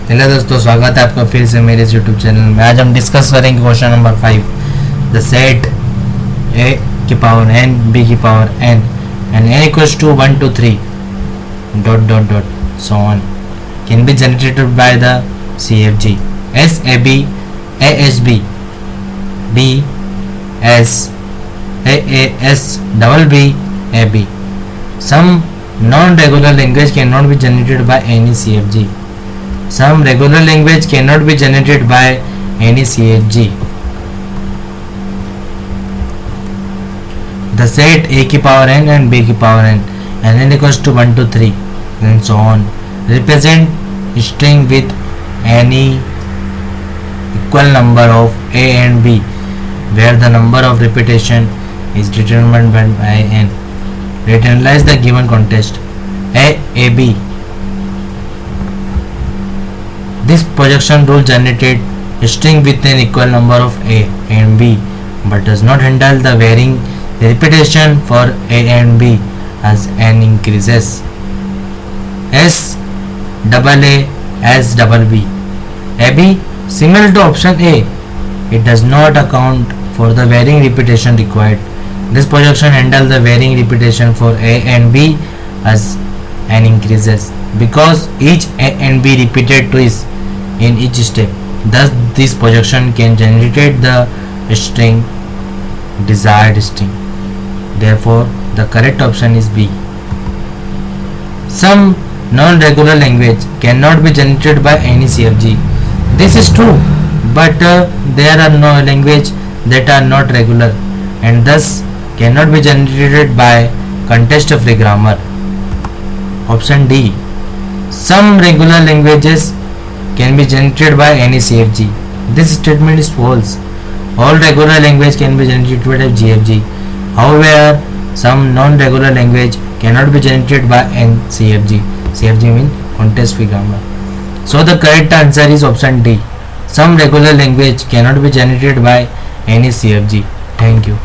Hello दोस्तों, स्वागत है आपका फिर से मेरे यूट्यूब चैनल में। आज हम डिस्कस करेंगे question number 5। The set a की पावर n b की power n and n equals to 1 to 3 dot dot dot so on can be generated by the CFG SAB ASB D S AAS double B AB. Some non-regular language cannot be generated by any CFG. Some regular language cannot be generated by any CFG. The set a की power n and b की power n and n equals to 1 to 3 and so on represent string with any equal number of a and b where the number of repetition is determined by n. Analyze the given context. A B. This projection rule generated a string with an equal number of a and b but does not handle the varying repetition for a and b as n increases. S double A S double B. AB similar to option A, it does not account for the varying repetition required. This projection handles the varying repetition for a and b as n increases because each a and b repeated twice in each step. Thus, this projection can generate the string desired string. Therefore, the correct option is B. Some non-regular language cannot be generated by any CFG. This is true, but there are no language that are not regular and thus cannot be generated by context-free grammar. Option D. Some regular languages can be generated by any CFG. This statement is false. All regular language can be generated by GFG. However, some non-regular language cannot be generated by any CFG. CFG means context-free grammar. So the correct answer is option D. Some regular language cannot be generated by any CFG. Thank you.